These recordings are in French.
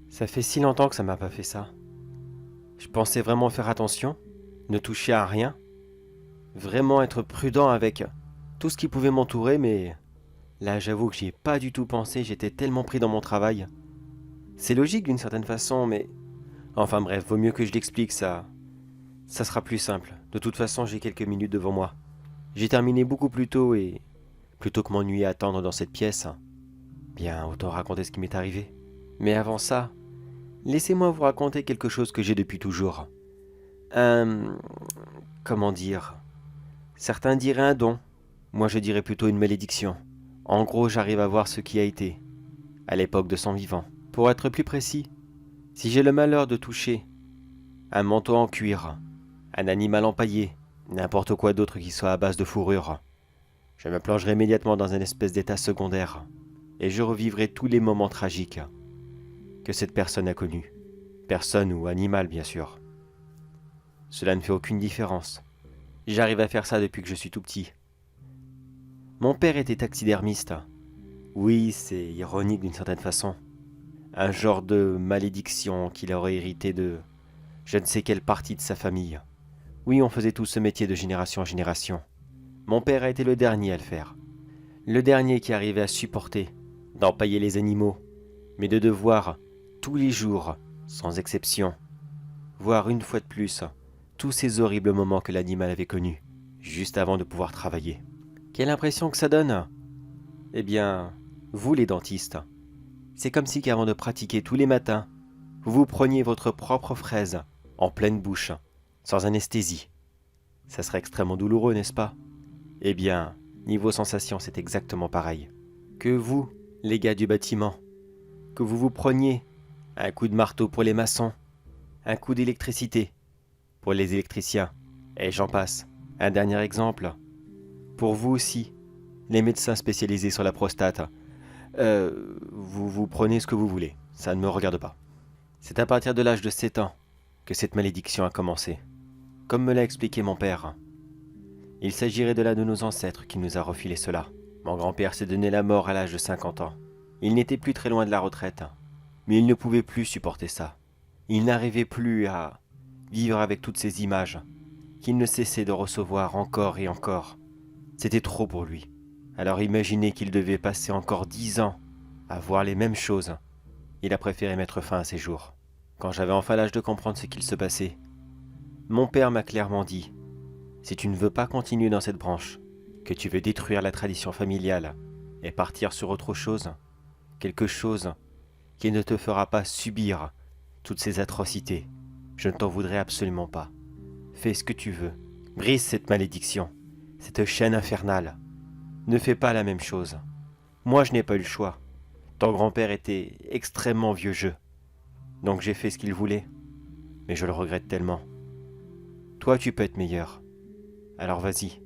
Ça fait si longtemps que ça m'a pas fait ça. Je pensais vraiment faire attention, ne toucher à rien, vraiment être prudent avec tout ce qui pouvait m'entourer, mais là j'avoue que j'y ai pas du tout pensé, j'étais tellement pris dans mon travail. C'est logique d'une certaine façon, mais... Enfin bref, vaut mieux que je l'explique, ça sera plus simple. De toute façon, j'ai quelques minutes devant moi. J'ai terminé beaucoup plus tôt et... Plutôt que m'ennuyer à attendre dans cette pièce, bien, autant raconter ce qui m'est arrivé. Mais avant ça, laissez-moi vous raconter quelque chose que j'ai depuis toujours. Un... Comment dire? Certains diraient un don. Moi je dirais plutôt une malédiction. En gros, j'arrive à voir ce qui a été, à l'époque de son vivant. Pour être plus précis, si j'ai le malheur de toucher un manteau en cuir, un animal empaillé, n'importe quoi d'autre qui soit à base de fourrure, je me plongerai immédiatement dans une espèce d'état secondaire et je revivrai tous les moments tragiques que cette personne a connus. Personne ou animal, bien sûr. Cela ne fait aucune différence. J'arrive à faire ça depuis que je suis tout petit. Mon père était taxidermiste. Oui, c'est ironique d'une certaine façon. Un genre de malédiction qu'il aurait hérité de je ne sais quelle partie de sa famille. Oui, on faisait tous ce métier de génération en génération. Mon père a été le dernier à le faire. Le dernier qui arrivait à supporter d'empailler les animaux, mais de devoir, tous les jours, sans exception, voir une fois de plus tous ces horribles moments que l'animal avait connus, juste avant de pouvoir travailler. Quelle impression que ça donne? Eh bien, vous les dentistes, c'est comme si qu'avant de pratiquer tous les matins, vous preniez votre propre fraise en pleine bouche, sans anesthésie. Ça serait extrêmement douloureux, n'est-ce pas? Eh bien, niveau sensation, c'est exactement pareil. Que vous, les gars du bâtiment, que vous vous preniez un coup de marteau pour les maçons, un coup d'électricité pour les électriciens, et j'en passe. Un dernier exemple, pour vous aussi, les médecins spécialisés sur la prostate, vous prenez ce que vous voulez, ça ne me regarde pas. C'est à partir de l'âge de 7 ans que cette malédiction a commencé. Comme me l'a expliqué mon père, il s'agirait de l'un de nos ancêtres qui nous a refilé cela. Mon grand-père s'est donné la mort à l'âge de 50 ans. Il n'était plus très loin de la retraite, mais il ne pouvait plus supporter ça. Il n'arrivait plus à vivre avec toutes ces images qu'il ne cessait de recevoir encore et encore. C'était trop pour lui. Alors imaginez qu'il devait passer encore 10 ans à voir les mêmes choses. Il a préféré mettre fin à ses jours. Quand j'avais enfin l'âge de comprendre ce qu'il se passait, mon père m'a clairement dit « Si tu ne veux pas continuer dans cette branche, que tu veux détruire la tradition familiale et partir sur autre chose, quelque chose qui ne te fera pas subir toutes ces atrocités, je ne t'en voudrais absolument pas. Fais ce que tu veux. Brise cette malédiction, cette chaîne infernale. Ne fais pas la même chose. Moi, je n'ai pas eu le choix. Ton grand-père était extrêmement vieux jeu. Donc j'ai fait ce qu'il voulait. Mais je le regrette tellement. Toi, tu peux être meilleur. Alors vas-y.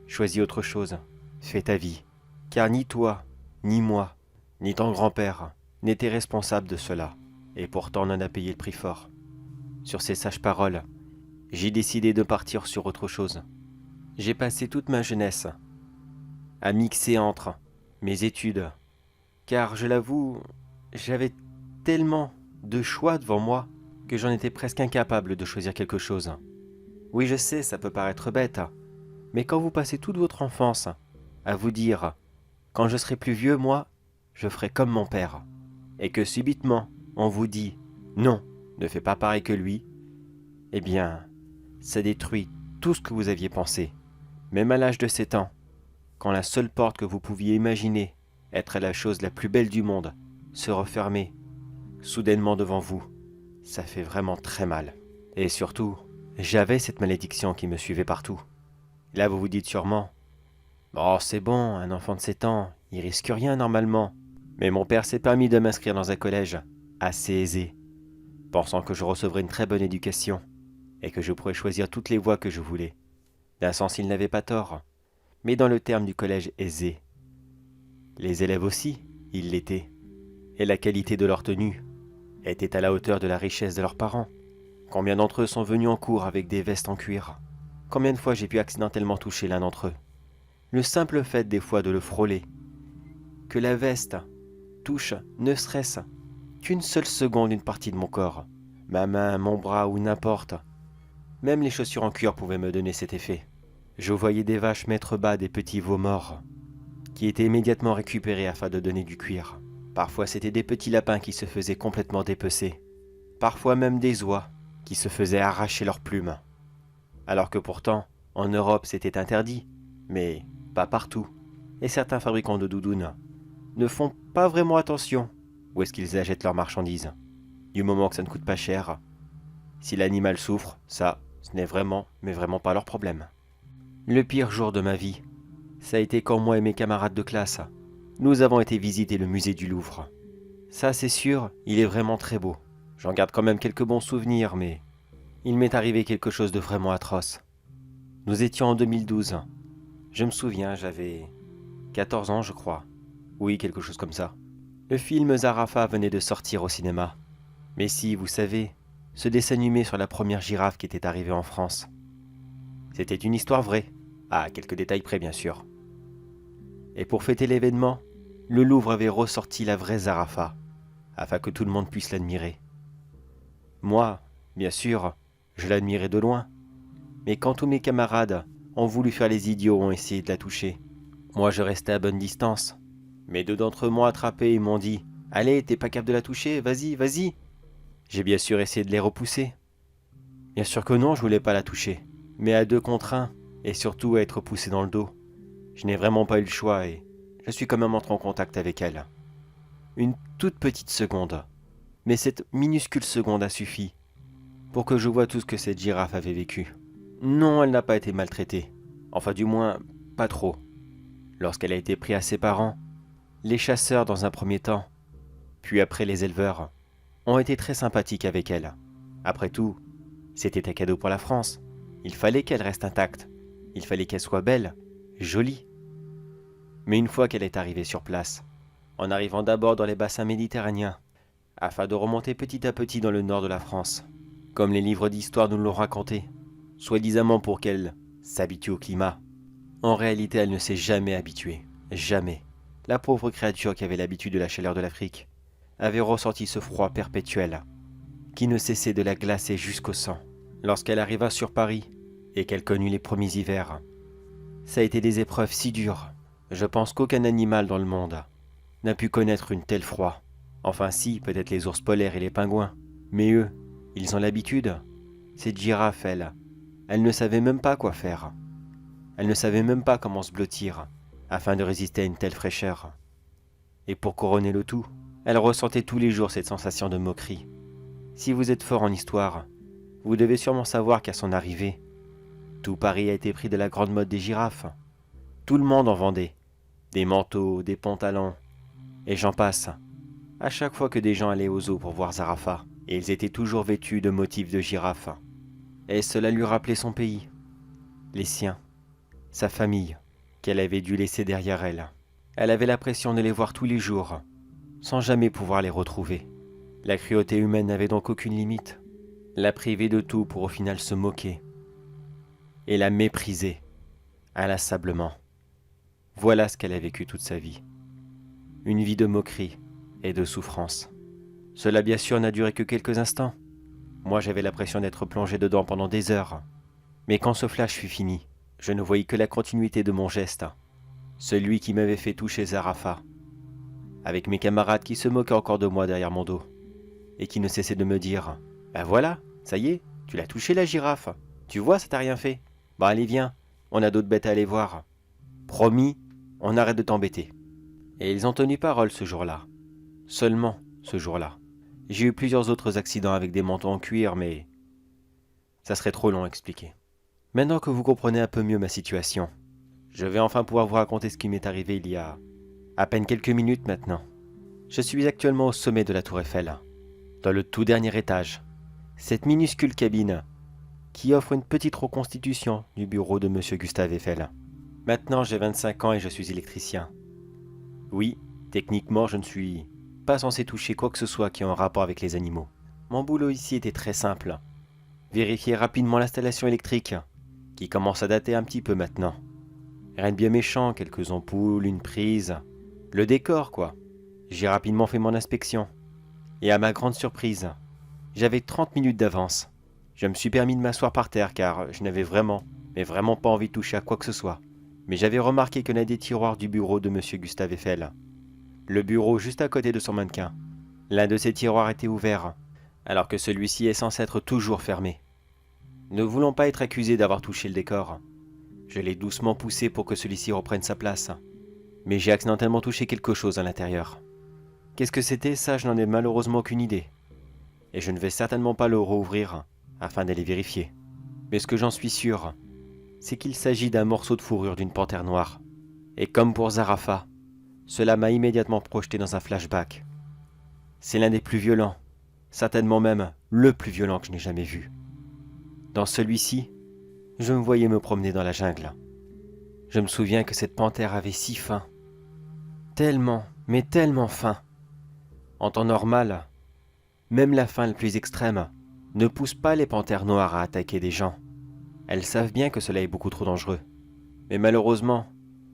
Choisis autre chose. Fais ta vie. Car ni toi, ni moi, ni ton grand-père n'étaient responsables de cela. Et pourtant on en a payé le prix fort. Sur ces sages paroles, j'ai décidé de partir sur autre chose. J'ai passé toute ma jeunesse à mixer entre mes études. Car je l'avoue, j'avais tellement de choix devant moi que j'en étais presque incapable de choisir quelque chose. Oui, je sais, ça peut paraître bête, mais quand vous passez toute votre enfance à vous dire « Quand je serai plus vieux, moi, je ferai comme mon père », et que subitement on vous dit « Non, ne fais pas pareil que lui », eh bien, ça détruit tout ce que vous aviez pensé. Même à l'âge de 7 ans, quand la seule porte que vous pouviez imaginer être la chose la plus belle du monde se refermait soudainement devant vous, ça fait vraiment très mal. Et surtout, j'avais cette malédiction qui me suivait partout. Là, vous vous dites sûrement « Oh, c'est bon, un enfant de 7 ans, il risque rien normalement. » Mais mon père s'est permis de m'inscrire dans un collège assez aisé, pensant que je recevrais une très bonne éducation et que je pourrais choisir toutes les voies que je voulais. D'un sens, il n'avait pas tort, mais dans le terme du collège aisé. Les élèves aussi, ils l'étaient, et la qualité de leur tenue était à la hauteur de la richesse de leurs parents. Combien d'entre eux sont venus en cours avec des vestes en cuir? Combien de fois j'ai pu accidentellement toucher l'un d'entre eux? Le simple fait des fois de le frôler, que la veste touche ne serait-ce qu'une seule seconde une partie de mon corps, ma main, mon bras ou n'importe. Même les chaussures en cuir pouvaient me donner cet effet. Je voyais des vaches mettre bas des petits veaux morts, qui étaient immédiatement récupérés afin de donner du cuir. Parfois c'était des petits lapins qui se faisaient complètement dépecer, parfois même des oies qui se faisaient arracher leurs plumes. Alors que pourtant, en Europe c'était interdit, mais pas partout. Et certains fabricants de doudounes ne font pas vraiment attention où est-ce qu'ils achètent leurs marchandises. Du moment que ça ne coûte pas cher, si l'animal souffre, ça, ce n'est vraiment, mais vraiment pas leur problème. Le pire jour de ma vie, ça a été quand moi et mes camarades de classe, nous avons été visiter le musée du Louvre. Ça c'est sûr, il est vraiment très beau. J'en garde quand même quelques bons souvenirs, mais il m'est arrivé quelque chose de vraiment atroce. Nous étions en 2012. Je me souviens, j'avais 14 ans je crois. Oui, quelque chose comme ça. Le film Zarafa venait de sortir au cinéma. Mais si, vous savez, ce dessin animé sur la première girafe qui était arrivée en France. C'était une histoire vraie, à quelques détails près bien sûr. Et pour fêter l'événement, le Louvre avait ressorti la vraie Zarafa, afin que tout le monde puisse l'admirer. Moi, bien sûr, je l'admirais de loin. Mais quand tous mes camarades ont voulu faire les idiots ont essayé de la toucher, moi je restais à bonne distance. Mais deux d'entre eux m'ont attrapé et m'ont dit « Allez, t'es pas capable de la toucher, vas-y, vas-y !» J'ai bien sûr essayé de les repousser. Bien sûr que non, je voulais pas la toucher. Mais à 2 contre 1, et surtout à être poussé dans le dos, je n'ai vraiment pas eu le choix et je suis quand même entré en contact avec elle. Une toute petite seconde. Mais cette minuscule seconde a suffi pour que je voie tout ce que cette girafe avait vécu. Non, elle n'a pas été maltraitée. Enfin du moins, pas trop. Lorsqu'elle a été prise à ses parents, les chasseurs dans un premier temps, puis après les éleveurs, ont été très sympathiques avec elle. Après tout, c'était un cadeau pour la France. Il fallait qu'elle reste intacte. Il fallait qu'elle soit belle, jolie. Mais une fois qu'elle est arrivée sur place, en arrivant d'abord dans les bassins méditerranéens, afin de remonter petit à petit dans le nord de la France, comme les livres d'histoire nous l'ont raconté, soi-disant pour qu'elle s'habitue au climat. En réalité, elle ne s'est jamais habituée. Jamais. La pauvre créature qui avait l'habitude de la chaleur de l'Afrique avait ressenti ce froid perpétuel, qui ne cessait de la glacer jusqu'au sang. Lorsqu'elle arriva sur Paris, et qu'elle connut les premiers hivers, ça a été des épreuves si dures. Je pense qu'aucun animal dans le monde n'a pu connaître une telle froid. Enfin si, peut-être les ours polaires et les pingouins. Mais eux, ils ont l'habitude. Cette girafe, elle ne savait même pas quoi faire. Elle ne savait même pas comment se blottir, afin de résister à une telle fraîcheur. Et pour couronner le tout, elle ressentait tous les jours cette sensation de moquerie. Si vous êtes fort en histoire, vous devez sûrement savoir qu'à son arrivée, tout Paris a été pris de la grande mode des girafes. Tout le monde en vendait. Des manteaux, des pantalons, et j'en passe. À chaque fois que des gens allaient aux zoos pour voir Zarafa, et ils étaient toujours vêtus de motifs de girafe. Et cela lui rappelait son pays, les siens, sa famille, qu'elle avait dû laisser derrière elle. Elle avait l'impression de les voir tous les jours, sans jamais pouvoir les retrouver. La cruauté humaine n'avait donc aucune limite. La priver de tout pour au final se moquer. Et la mépriser, inlassablement. Voilà ce qu'elle a vécu toute sa vie. Une vie de moquerie et de souffrance. Cela bien sûr n'a duré que quelques instants. Moi j'avais l'impression d'être plongé dedans pendant des heures. Mais quand ce flash fut fini, je ne voyais que la continuité de mon geste. Celui qui m'avait fait toucher Zarafa. Avec mes camarades qui se moquaient encore de moi derrière mon dos. Et qui ne cessaient de me dire « Ben voilà, ça y est, tu l'as touché la girafe. Tu vois, ça t'a rien fait. Bah allez viens, on a d'autres bêtes à aller voir. Promis, on arrête de t'embêter. » Et ils ont tenu parole ce jour-là. Seulement ce jour-là. J'ai eu plusieurs autres accidents avec des manteaux en cuir, mais ça serait trop long à expliquer. Maintenant que vous comprenez un peu mieux ma situation, je vais enfin pouvoir vous raconter ce qui m'est arrivé il y a à peine quelques minutes maintenant. Je suis actuellement au sommet de la Tour Eiffel, dans le tout dernier étage. Cette minuscule cabine qui offre une petite reconstitution du bureau de Monsieur Gustave Eiffel. Maintenant j'ai 25 ans et je suis électricien. Oui, techniquement je ne suis pas censé toucher quoi que ce soit qui ait un rapport avec les animaux. Mon boulot ici était très simple. Vérifiez rapidement l'installation électrique, qui commence à dater un petit peu maintenant. Rien de bien méchant, quelques ampoules, une prise. Le décor, quoi. J'ai rapidement fait mon inspection. Et à ma grande surprise, j'avais 30 minutes d'avance. Je me suis permis de m'asseoir par terre car je n'avais vraiment, mais vraiment pas envie de toucher à quoi que ce soit. Mais j'avais remarqué que l'un des tiroirs du bureau de Monsieur Gustave Eiffel, le bureau juste à côté de son mannequin, l'un de ces tiroirs était ouvert, alors que celui-ci est censé être toujours fermé. Ne voulant pas être accusé d'avoir touché le décor, je l'ai doucement poussé pour que celui-ci reprenne sa place. Mais j'ai accidentellement touché quelque chose à l'intérieur. Qu'est-ce que c'était, ça je n'en ai malheureusement aucune idée. Et je ne vais certainement pas le rouvrir afin d'aller vérifier. Mais ce que j'en suis sûr, c'est qu'il s'agit d'un morceau de fourrure d'une panthère noire. Et comme pour Zarafa, cela m'a immédiatement projeté dans un flashback. C'est l'un des plus violents, certainement même le plus violent que je n'ai jamais vu. Dans celui-ci, je me voyais me promener dans la jungle. Je me souviens que cette panthère avait si faim. Tellement, mais tellement faim. En temps normal, même la faim la plus extrême ne pousse pas les panthères noires à attaquer des gens. Elles savent bien que cela est beaucoup trop dangereux. Mais malheureusement,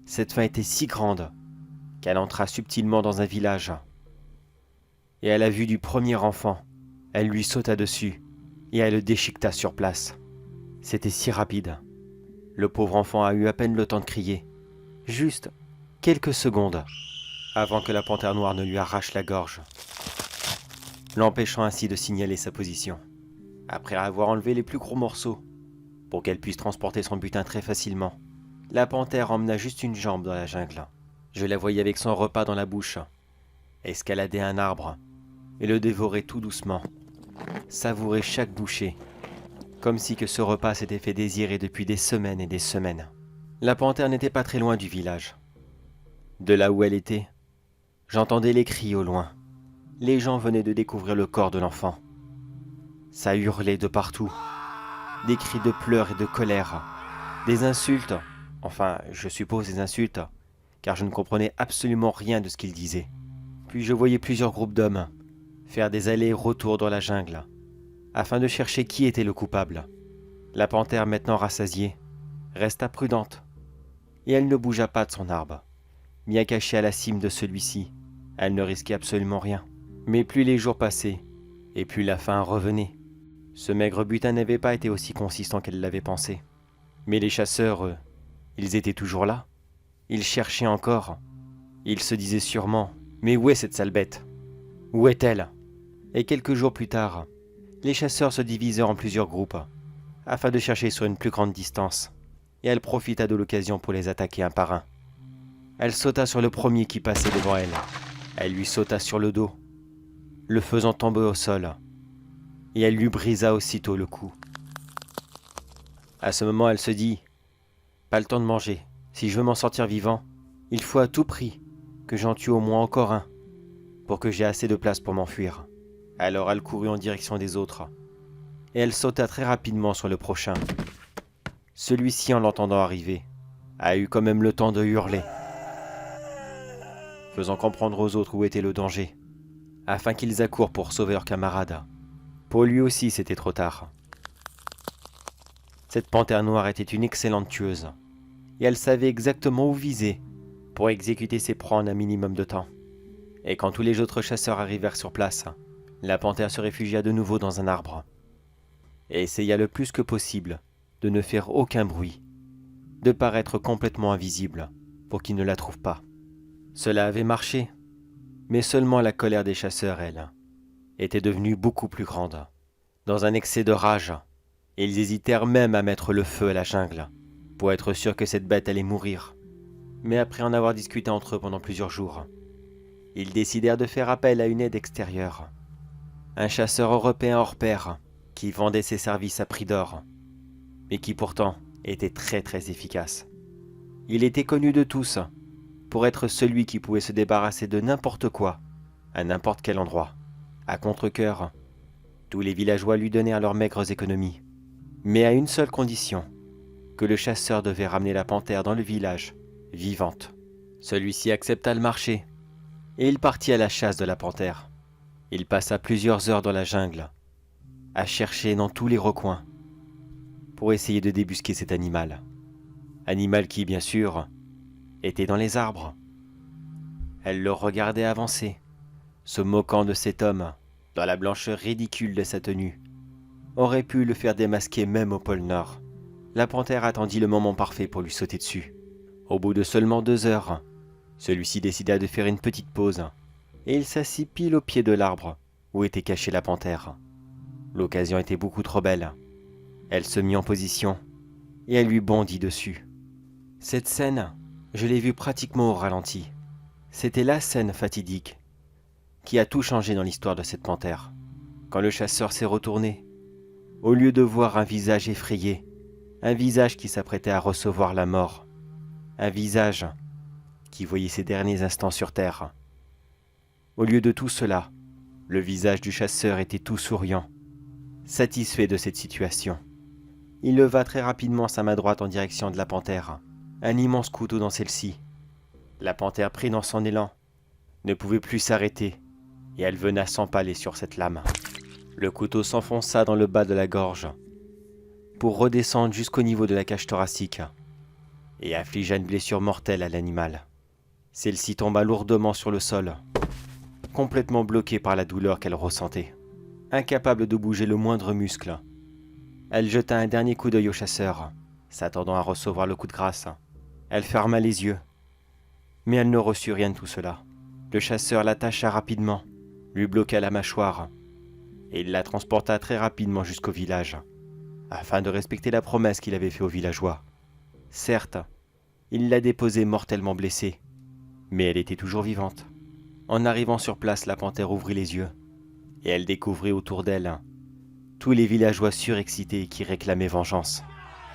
cette faim était si grande qu'elle entra subtilement dans un village. Et à la vue du premier enfant, elle lui sauta dessus et elle le déchiqueta sur place. C'était si rapide. Le pauvre enfant a eu à peine le temps de crier. Juste quelques secondes avant que la panthère noire ne lui arrache la gorge, l'empêchant ainsi de signaler sa position. Après avoir enlevé les plus gros morceaux, pour qu'elle puisse transporter son butin très facilement, la panthère emmena juste une jambe dans la jungle. Je la voyais avec son repas dans la bouche, escalader un arbre et le dévorer tout doucement, savourer chaque bouchée, comme si que ce repas s'était fait désirer depuis des semaines et des semaines. La panthère n'était pas très loin du village. De là où elle était, j'entendais les cris au loin. Les gens venaient de découvrir le corps de l'enfant. Ça hurlait de partout. Des cris de pleurs et de colère. Des insultes. Enfin, je suppose des insultes, car je ne comprenais absolument rien de ce qu'ils disaient. Puis je voyais plusieurs groupes d'hommes faire des allers-retours dans la jungle, afin de chercher qui était le coupable. La panthère, maintenant rassasiée, resta prudente, et elle ne bougea pas de son arbre. Bien cachée à la cime de celui-ci, elle ne risquait absolument rien. Mais plus les jours passaient, et plus la faim revenait. Ce maigre butin n'avait pas été aussi consistant qu'elle l'avait pensé. Mais les chasseurs, eux, ils étaient toujours là. Ils cherchaient encore. Ils se disaient sûrement, mais où est cette sale bête? Où est-elle? Et quelques jours plus tard, les chasseurs se divisèrent en plusieurs groupes, afin de chercher sur une plus grande distance, et elle profita de l'occasion pour les attaquer un par un. Elle sauta sur le premier qui passait devant elle. Elle lui sauta sur le dos, le faisant tomber au sol, et elle lui brisa aussitôt le cou. À ce moment, elle se dit « Pas le temps de manger. Si je veux m'en sortir vivant, il faut à tout prix que j'en tue au moins encore un, pour que j'aie assez de place pour m'enfuir. » Alors elle courut en direction des autres, et elle sauta très rapidement sur le prochain. Celui-ci, en l'entendant arriver, a eu quand même le temps de hurler, faisant comprendre aux autres où était le danger, afin qu'ils accourent pour sauver leur camarade. Pour lui aussi, c'était trop tard. Cette panthère noire était une excellente tueuse, et elle savait exactement où viser pour exécuter ses proies en un minimum de temps. Et quand tous les autres chasseurs arrivèrent sur place, la panthère se réfugia de nouveau dans un arbre, et essaya le plus que possible de ne faire aucun bruit, de paraître complètement invisible pour qu'ils ne la trouvent pas. Cela avait marché, mais seulement la colère des chasseurs, elle, était devenue beaucoup plus grande. Dans un excès de rage, ils hésitèrent même à mettre le feu à la jungle, pour être sûrs que cette bête allait mourir. Mais après en avoir discuté entre eux pendant plusieurs jours, ils décidèrent de faire appel à une aide extérieure. Un chasseur européen hors pair qui vendait ses services à prix d'or, mais qui pourtant était très très efficace. Il était connu de tous pour être celui qui pouvait se débarrasser de n'importe quoi, à n'importe quel endroit. À contre-cœur, tous les villageois lui donnèrent leurs maigres économies, mais à une seule condition, que le chasseur devait ramener la panthère dans le village, vivante. Celui-ci accepta le marché, et il partit à la chasse de la panthère. Il passa plusieurs heures dans la jungle, à chercher dans tous les recoins, pour essayer de débusquer cet animal. Animal qui, bien sûr, était dans les arbres. Elle le regardait avancer, se moquant de cet homme, dans la blancheur ridicule de sa tenue. Aurait pu le faire démasquer même au pôle Nord. La panthère attendit le moment parfait pour lui sauter dessus. Au bout de seulement 2 heures, celui-ci décida de faire une petite pause, et il s'assit pile au pied de l'arbre où était cachée la panthère. L'occasion était beaucoup trop belle. Elle se mit en position, et elle lui bondit dessus. Cette scène, je l'ai vue pratiquement au ralenti. C'était la scène fatidique qui a tout changé dans l'histoire de cette panthère. Quand le chasseur s'est retourné, au lieu de voir un visage effrayé, un visage qui s'apprêtait à recevoir la mort, un visage qui voyait ses derniers instants sur terre. Au lieu de tout cela, le visage du chasseur était tout souriant, satisfait de cette situation. Il leva très rapidement sa main droite en direction de la panthère, un immense couteau dans celle-ci. La panthère, pris dans son élan, ne pouvait plus s'arrêter, et elle venait s'empaler sur cette lame. Le couteau s'enfonça dans le bas de la gorge, pour redescendre jusqu'au niveau de la cage thoracique, et affligea une blessure mortelle à l'animal. Celle-ci tomba lourdement sur le sol, complètement bloquée par la douleur qu'elle ressentait. Incapable de bouger le moindre muscle, elle jeta un dernier coup d'œil au chasseur, s'attendant à recevoir le coup de grâce. Elle ferma les yeux, mais elle ne reçut rien de tout cela. Le chasseur l'attacha rapidement, lui bloqua la mâchoire, et il la transporta très rapidement jusqu'au village, afin de respecter la promesse qu'il avait faite aux villageois. Certes, il l'a déposée mortellement blessée, mais elle était toujours vivante. En arrivant sur place, la panthère ouvrit les yeux, et elle découvrit autour d'elle tous les villageois surexcités qui réclamaient vengeance.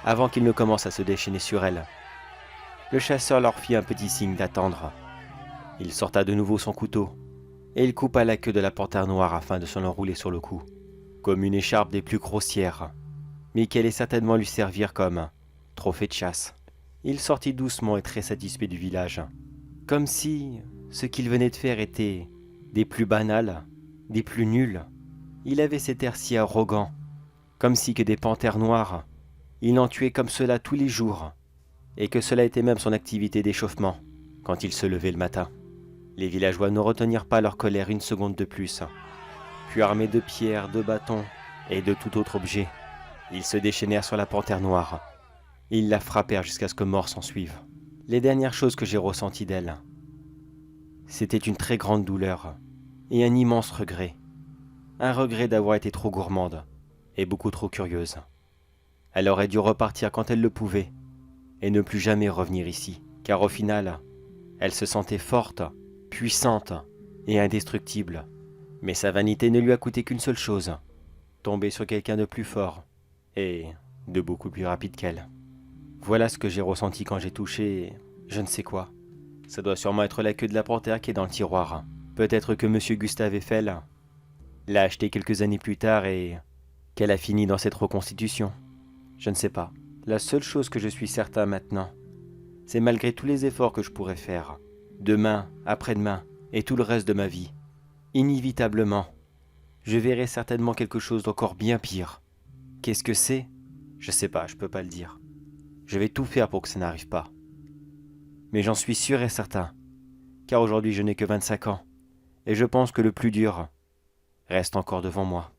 Avant qu'ils ne commencent à se déchaîner sur elle, le chasseur leur fit un petit signe d'attendre. Il sorta de nouveau son couteau, et il coupa la queue de la panthère noire afin de se l'enrouler sur le cou, comme une écharpe des plus grossières, mais qui allait certainement lui servir comme trophée de chasse. Il sortit doucement et très satisfait du village, comme si ce qu'il venait de faire était des plus banals, des plus nuls. Il avait cet air si arrogant, comme si que des panthères noires, il en tuait comme cela tous les jours, et que cela était même son activité d'échauffement quand il se levait le matin. Les villageois ne retenirent pas leur colère une seconde de plus. Puis armés de pierres, de bâtons et de tout autre objet, ils se déchaînèrent sur la panthère noire. Ils la frappèrent jusqu'à ce que mort s'ensuive. Les dernières choses que j'ai ressenties d'elle, c'était une très grande douleur et un immense regret. Un regret d'avoir été trop gourmande et beaucoup trop curieuse. Elle aurait dû repartir quand elle le pouvait et ne plus jamais revenir ici, car au final, elle se sentait forte, puissante et indestructible. Mais sa vanité ne lui a coûté qu'une seule chose, tomber sur quelqu'un de plus fort et de beaucoup plus rapide qu'elle. Voilà ce que j'ai ressenti quand j'ai touché je ne sais quoi. Ça doit sûrement être la queue de la panthère qui est dans le tiroir. Peut-être que monsieur Gustave Eiffel l'a acheté quelques années plus tard et qu'elle a fini dans cette reconstitution. Je ne sais pas. La seule chose que je suis certain maintenant, c'est malgré tous les efforts que je pourrais faire, demain, après-demain et tout le reste de ma vie, inévitablement, je verrai certainement quelque chose d'encore bien pire. Qu'est-ce que c'est ? Je sais pas, je peux pas le dire. Je vais tout faire pour que ça n'arrive pas. Mais j'en suis sûr et certain, car aujourd'hui je n'ai que 25 ans, et je pense que le plus dur reste encore devant moi.